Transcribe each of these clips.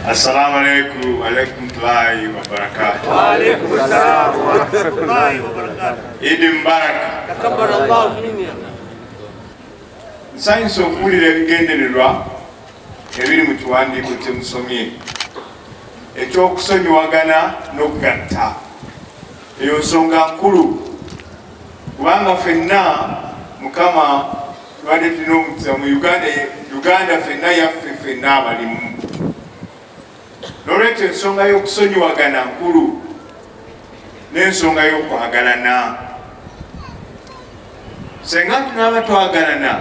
Assalamu alaikum wa rahmatullahi wa barakatuh. Wa alaikum assalam wa rahmatullahi wa barakatuh. Eid Mubarak. Takabbalallahu minna. Nsanyusa okuwulira ebigendererwa ebiri mu kiwandiiko kye musomye ekyokusonyiwagana n'okugatta. Eyo nsonga nkulu kubanga ffenna Mukama tubadde tulina omukisa mu Uganda ffenna yaffe ffenna abalimu. N'olwekyo ensonga y'okusonyiwagana nkulu n'ensonga y'okwagalana. Senga tunaaba twagalana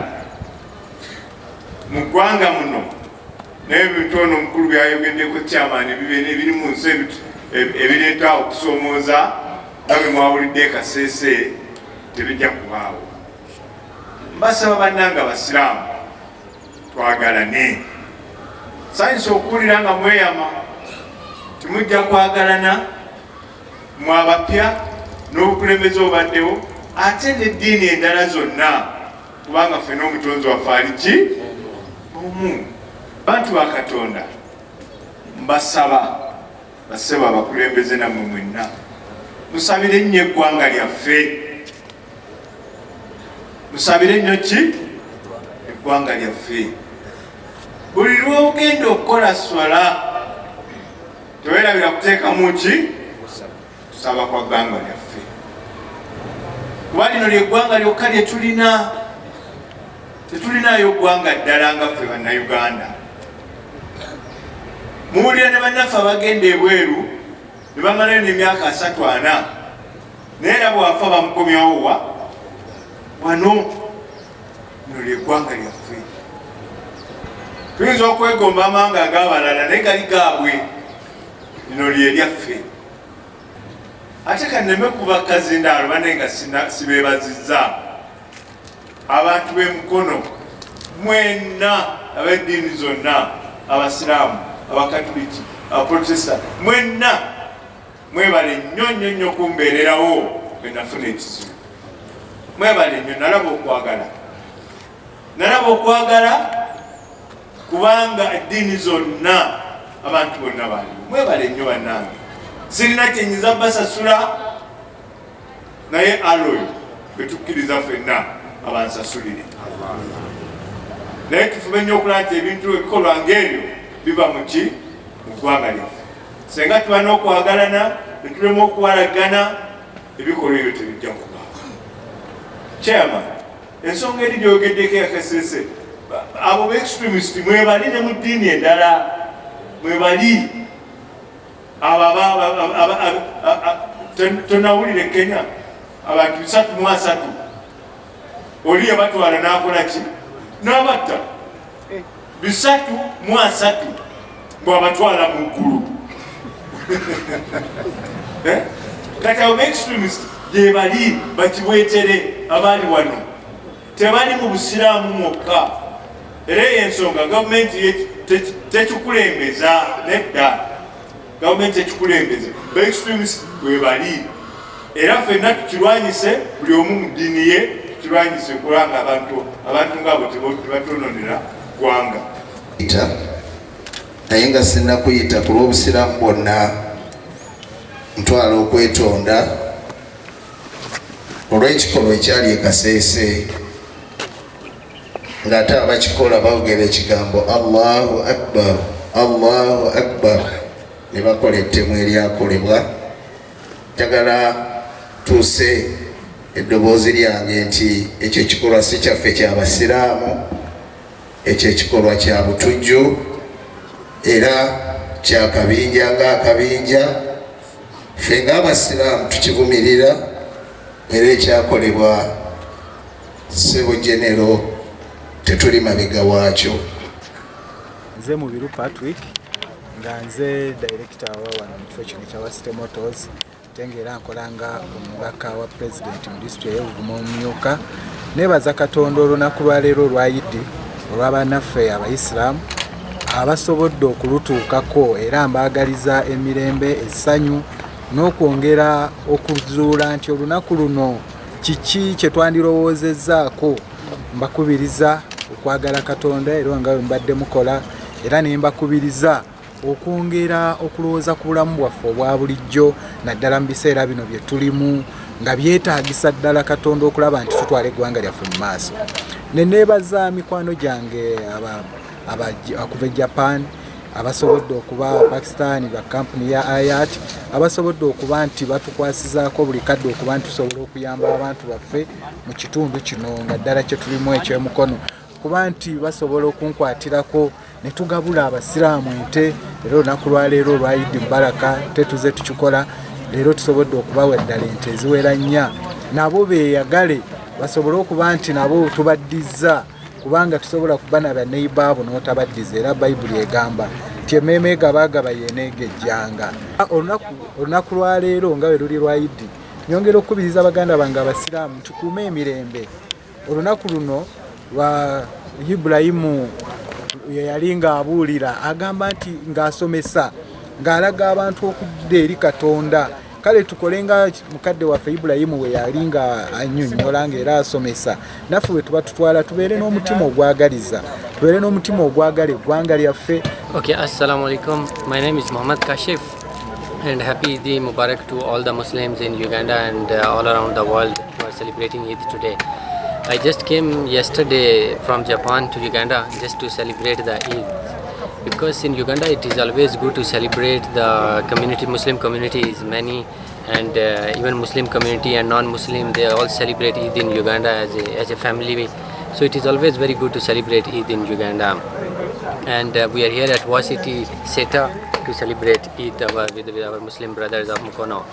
mu ggwanga muno n'ebitono omukulu byayogeddeko chairman ebiri mu nsi ebireeta okusoomooza nga bwe mwawulidde Kasese tebijja kubaawo. Mbasaba bannange Abasiraamu twagalane. Nsanyusa okuwulira nga mweyama timujja kwagalana mu abapya n'obukulembeze obaddewo ate n'eddiini endala zonna kubanga ffenna omutonzi waffe ali ki? Omu. Bantu ba Katonda mbasaba baseba abakulembeze nammwe mwenna musabire nnyo eggwanga lyaffe. Musabire nnyo ki? Eggwanga lyaffe. Buli lw'ogenda okukola swala teweerabira kuteekamu ki? Kusaba kwa ggwanga lyaffe. Kuba lino ly'eggwanga lyokka lye tulina. Tetulinayo ggwanga ddala nga ffe Bannayuganda. Muwulira ne bannaffe abagenda ebweru ne bamalayo n'emyaka 3-4 naye era bwafa bamukomyawo wano. Lino ly'eggwanga lyaffe. Tuyinza okwegomba amanga ag'abalala naye gali gaabwe. Lino lye lyaffe. Ate kanneme kuba kazindaalo banne nga sibeebazizza abantu b'emukono mwenna ab'eddiini zonna, Abasiraamu, Abakatuliki, Abaprotestant, mwenna mwebale nnyo nnyo kumbeererawo bwe nafuna ekizibu. Mwebale nnyo. Nalaba okwagala kubanga eddiini zonna abantu bonna baliwo. Mwebale nnyo bannange. Sirina kyenyinza basasula naye aloy betukkiriza ffenna abansasulire. Naye tufube nnyo okulaba nti ebintu ebikolwa ng'ebyo biva mu ki? Mu ggwanga lyaffe. Senga tuba n'okwagalana ne tulema okuwalagana ebikolwa ebyo tebijja kubaawo. Chairman, ensonga eri gyogeddeko ya Kasese, abo be-extremist mwebali ne mu ddiini endala mwebali. Tonawulire Kenya abantu 303 oli yabatwala n'akola ki? N'abatta 303 bw'abatwala mu ggulu. Kati abo be-extremist gye bali bakibwetere abali wano. Tebali mu Busiraamu mwokka. Era y'ensonga gavumenti tekikulembeza nedda. Gavumenti ekikulembeze be-extremist bwe bali. Era ffenna tukirwanyise, buli omu mu ddiini ye tukirwanyise kulanga abantu ng'abo tebatononera ggwanga. Naye nga sinnakuyita ku lw'Obusiraamu bwonna ntwala okwetonda olw'ekikolwa ekyali e Kasese ng'ate abakikola boogera ekigambo Allahu Akbar, Allahu Akbar ne bakola ettemu eryakolebwa. Njagala tuuse eddoboozi lyange nti ekyo ekikolwa si kyaffe ky'Abasiraamu, ekyo ekikolwa kya butujju era kyakabinja ng'akabinja. Ffe ng'Abasiraamu tukivumirira era ekyakolebwa ssebo genero tetuli mabega waakyo. Nze Mubiru Patrick nga nze director wa wano mu kifo kino ekya City Motors tengera nkolanga omubaka wa president mu district y'Obuvumo omumyuka. Nebaza Katonda olunaku lwa leero olwa Eid olw'abannaffe Abayisiraamu abasobodde okulutuukako era mbaagaliza emirembe, essanyu n'okwongera okuzuula nti olunaku luno kiki kye twandirowoozezzaako. Mbakubiriza okwagala Katonda era nga bwe mbadde mukola, era ne mbakubiriza okwongera okulowooza ku bulamu bwaffe obwa bulijjo naddala mu biseera bino bye tulimu nga byetaagisa ddala Katonda okulaba nti tutwala eggwanga lyaffe mu maaso. Ne neebaza mikwano gyange okuva e Japan, abasobodde okuba Pakistan ba kampuni ya Ayat, abasobodde okuba nti batukwasizaako buli kadde okuba nti tusobola okuyamba abantu baffe mu kitundu kino nga ddala kye tulimu ekyomukono, kuba nti basobola okunkwatirako ne tugabula abasiraamu ente. Leero olunaku lwaleero olwa Eid Mubaraka tetuze tukikola, leero tusobodde okubawa eddala ente eziwera 4, nabo beeyagale basobole okuba nti nabo tubaddiza, kubanga tusobola kuba na baneiba abo n'otabaddiza. Era Bayibuli egamba nti emmeeme gabaagaba yeeneegejjanga. Olunaku lwaleero nga bwe luli lwa Eid, nyongera okukubiriza baganda bange abasiraamu tukuume emirembe. Olunaku luno lwa Ibulayimu yali ng'abuulira agamba nti ng'asomesa ng'alaga abantu okudda eri Katonda. Kale tukole nga mukadde waffe Ibulayimu we yali nga annyonnyola ng'era asomesa, naffe bwe tuba tutwala tubeere n'omutima ogwagaliza, tubeere n'omutima ogwagala eggwanga lyaffe. Okay, assalamu alaikum. My name is Muhammad Kashif and happy Eid Mubarak to all the Muslims in Uganda and all around the world who are celebrating Eid today. I just came yesterday from Japan to Uganda just to celebrate the Eid, because in Uganda it is always good to celebrate the community. Muslim community is many, and even Muslim community and non-Muslim, they all celebrate Eid in Uganda as a family. So it is always very good to celebrate Eid in Uganda. And we are here at Wasiti Seta to celebrate Eid with our Muslim brothers of Mukono.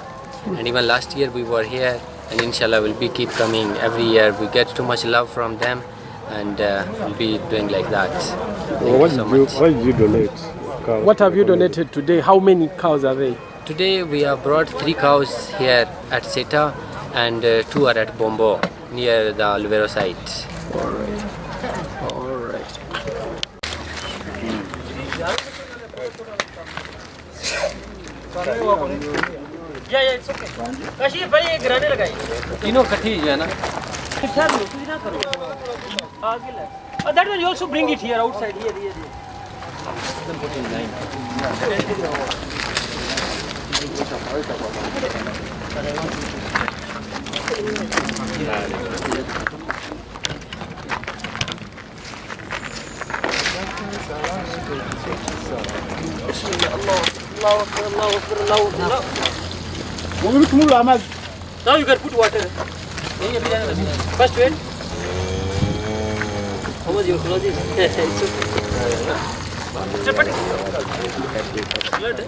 And even last year we were here, and inshallah we'll keep coming every year. We get too much love from them, and we'll be doing like that. What did you donate? What have you donated today? How many cows are they? Today we have brought 3 cows here at Seta, and 2 are at Bombo near the Luvero site. All right. Yeah, it's okay. Kashi, bhai, ek granny lagai. Tino kathi hai na? Chalo, kuch na karo. Aage la. That one you also bring it here outside. Here. Allah. Now you can put water. First wait. How much your clothes is? It's okay. Blood.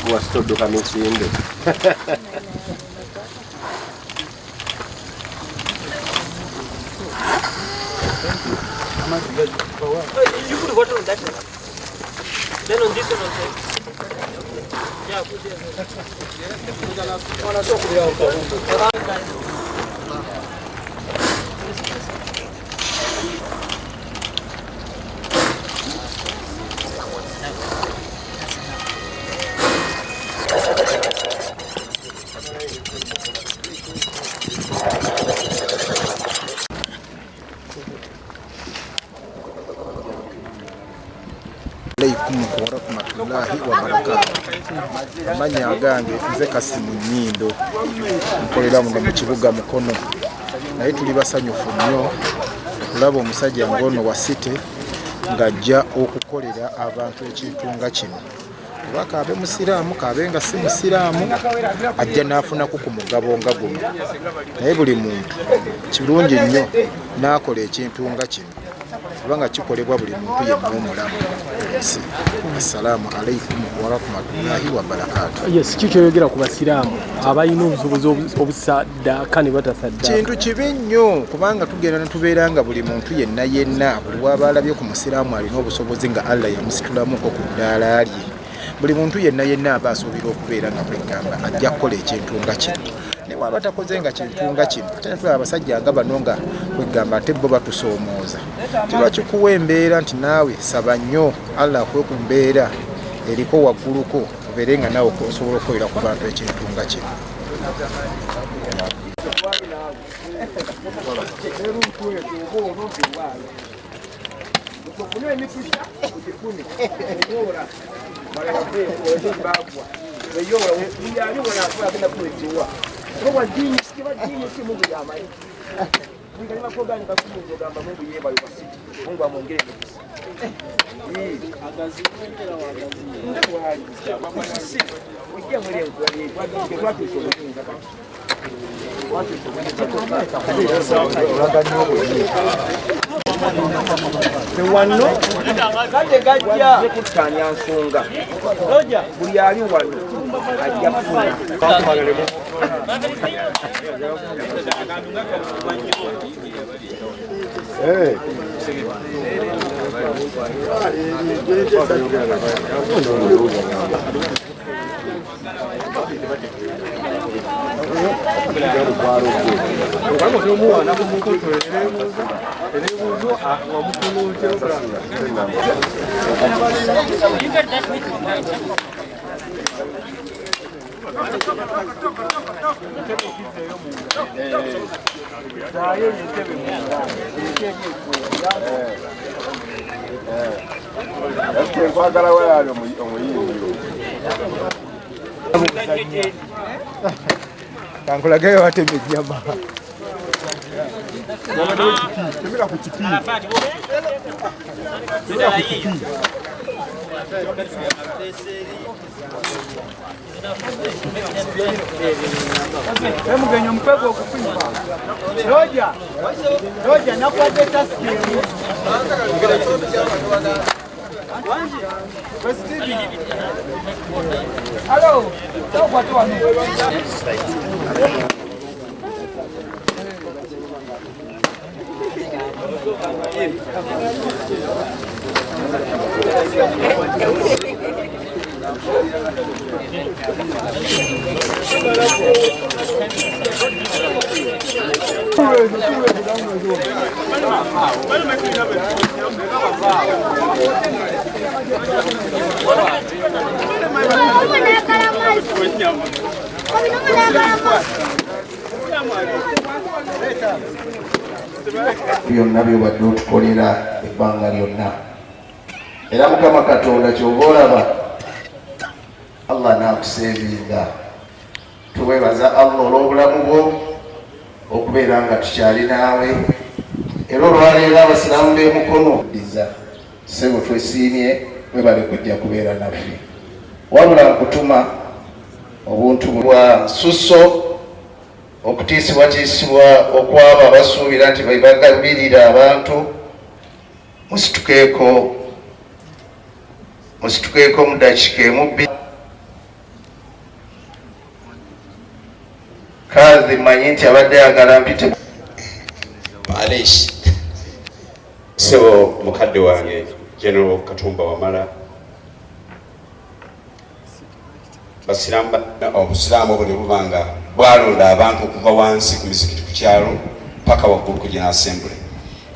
Gua do kami sini. You put water on that side. Then on this one also. Yeah, put there. Alaikum warahmatullahi wabarakatuh. Amanya agange nze Kasimu Nnyindo nkolera muno mu kibuga Mukono, naye tuli basanyufu nnyo okulaba omusajja ng'ono wa City ng'ajja okukolera abantu ekintu nga kino. Oba kaabe musiraamu kaabe nga si musiraamu, ajja n'afunako ku mugabo nga guno. Naye buli muntu kirungi nnyo n'akola ekintu nga kino, kubanga kikolebwa buli muntu yenna omulamu. Assalamu alaikum warahmatullahi wabarakatuh. Yes, kikyoyogera ku basiraamu abalina obusobozi obusaddaaka ne batasaddaaka. Kintu kibi nnyo, kubanga tugenda ne tubeera nga buli muntu yenna buli waba alabye ku musiraamu alina obusobozi nga Allah yamusitulamuko ku ddaala lye. Buli muntu yenna aba asuubira okubeera nga kwegamba ajja kukola ekintu nga kino. Ne waba takoze nga kintu nga kino, ate ne tulaba abasajja nga bano nga kwegamba ate bo batusoomooza. Kiba kikuwa embeera nti naawe saba nnyo Allah akwe ku mbeera eriko wagguluko, obeere nga naawe osobola okukolera ku bantu ekintu nga kino. wano kade gajja kutanya nsonga roja buli ali wano ajja kufuna kankulagayo watema ennyama mugenyi omukwego okupima roja nakwadde taskimu Hello, what do I byonna byobadde otukolera ebbanga lyonna era Mukama Katonda ky'oba olaba Allah n'akuseevinga. Tuweebaza Allah olw'obulamu bwo okubeera nga tukyali naawe era olwaleero abasiraamu b'emukono ddiza ssebo twesiimye webale kujja kubeera naffe wabula nkutuma obuntu bwa nsusso okutiisibwatiisibwa okwabo abasuubira nti bagabirira abantu musitukeeko mu dakiika emu kazi manyi nti abadde ayagala mpite Malaysia sebo mukadde wange General Katumba Wamala obusiraamu buli bubanga bwalonda abantu okuva wansi ku mizikiti ku kyalo paka waggulu ku General Assembly.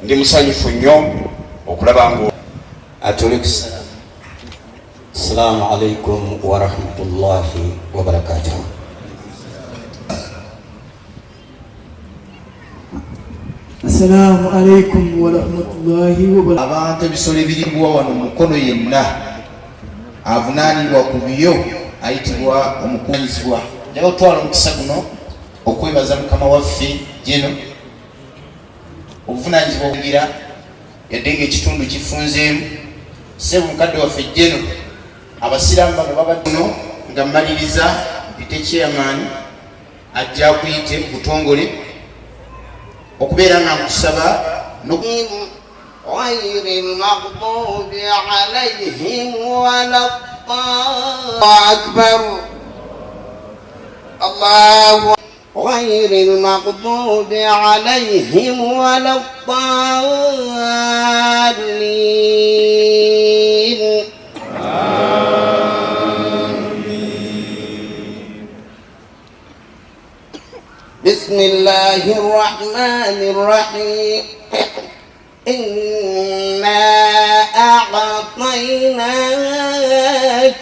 Ndi musanyufu nnyo okulaba ngo atulikusalamu. Assalamu alaikum wa rahmatullahi wa barakatuh. Assalamu alaikum wa rahmatullahi wa barakatuh. Abantu ebisolo ebiribwa wano mukono yenna avunaanibwa ku byo ayitibwa omukunyizibwa. Njagala otwala omukisa guno okwebaza Mukama waffe Jeno obuvunaanyizibwa obugira yadde ng'ekitundu kifunzeemu ssebo mukadde waffe Jeno abasiraamu bano babadde no nga mmaliriza mpite chairman ajja akuyite butongole okubeera nga nkusaba غير المغضوب عليهم ولا أكبر الله غير المغضوب عليهم ولا الضالين بسم الله الرحمن الرحيم إنا أعطيناك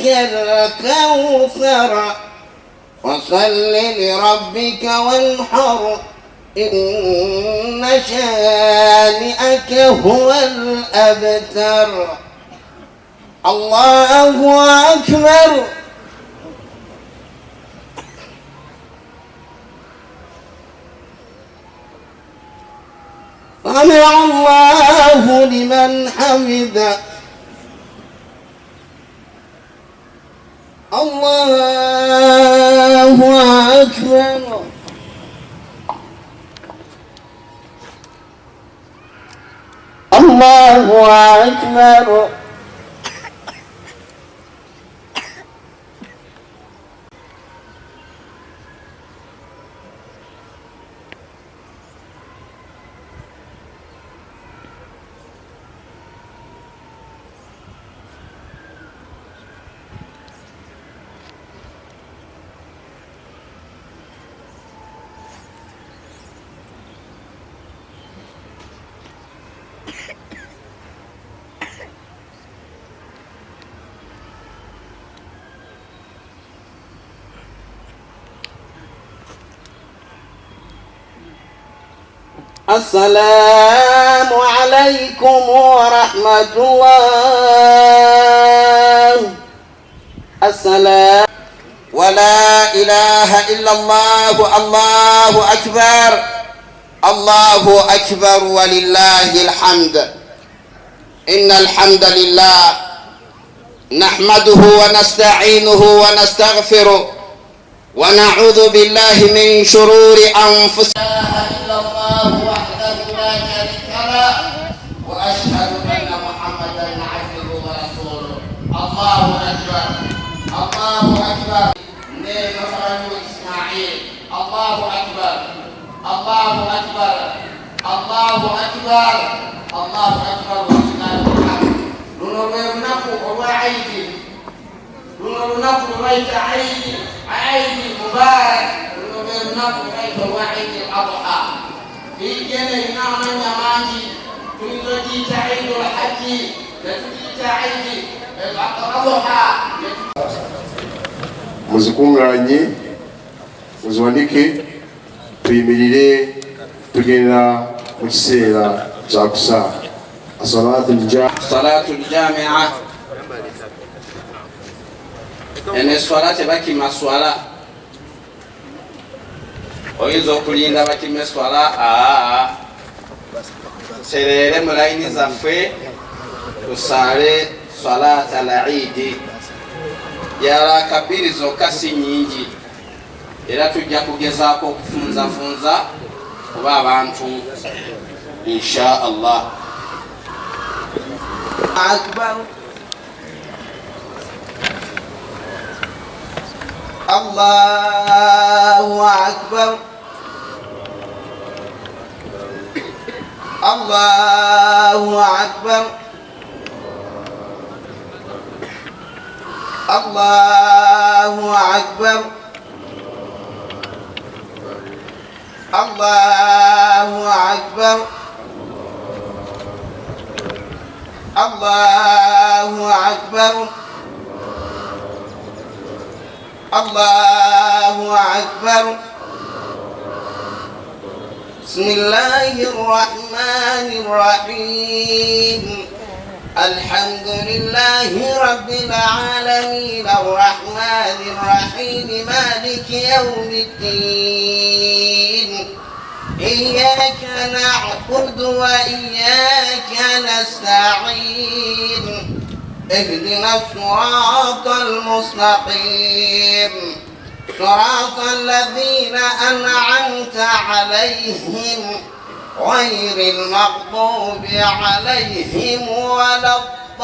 الكوثر وصل لربك وانحر إن شانئك هو الأبتر. الله أكبر. سمع الله لمن حمده. الله أكبر. الله أكبر. السلام عليكم ورحمة الله. السلام. ولا إله إلا الله. الله أكبر. الله أكبر ولله الحمد. إن الحمد لله نحمده ونستعينه ونستغفره ونعوذ بالله من شرور أنفسنا. وأشهد أن محمدا عبده ورسوله. الله أكبر. الله أكبر. نبي إسماعيل. الله أكبر. الله أكبر. الله أكبر. الله أكبر ولله الحمد. ننبرنكم وعيدي. ننبرنكم بيت عيد مبارك. ننبرنكم بيت وعيد الأضحى. في جنة نعم يماني. تريد عيد الحج. تريد عيد الأضحى. muzikunganye muziwanike tuyimirire tugenda mu kiseera kya kusaa. Salatul Jami'a. Ene swala tebakima swala oyinza okulinda bakime swala serere mu layini zaffe tusaale salat al-Eid. Yala kabiri zokka si nyingi era tujja kugezaako okufunzafunza kuba abantu insha Allah. Akbar. Allahu Akbar. Allahu Akbar. Allahu Akbar. Allahu Akbar. Allahu Akbar. Allahu Akbar. Bismillahirrahmanirrahim. Alhamdulillahi Rabbil alamin. Ar-Rahmanir-Rahim. Maliki yawmiddin. Iyyaka na'budu wa iyyaka nasta'in. اهدنا الصراط المستقيم صراط الذين أنعمت عليهم غير المغضوب عليهم ولا الضالين.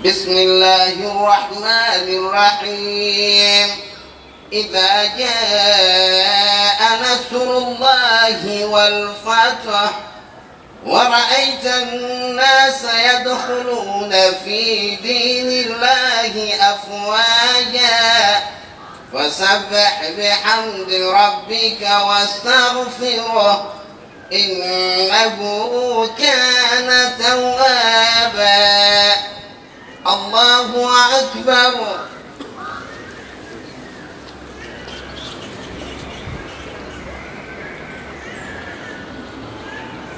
بسم الله الرحمن الرحيم. إذا جاء نصر الله والفتح ورأيت الناس يدخلون في دين الله أفواجا فسبح بحمد ربك واستغفره إنه كان توابا. الله أكبر.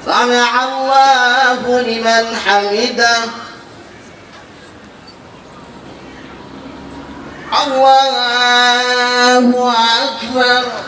سمع الله لمن حمده. الله أكبر.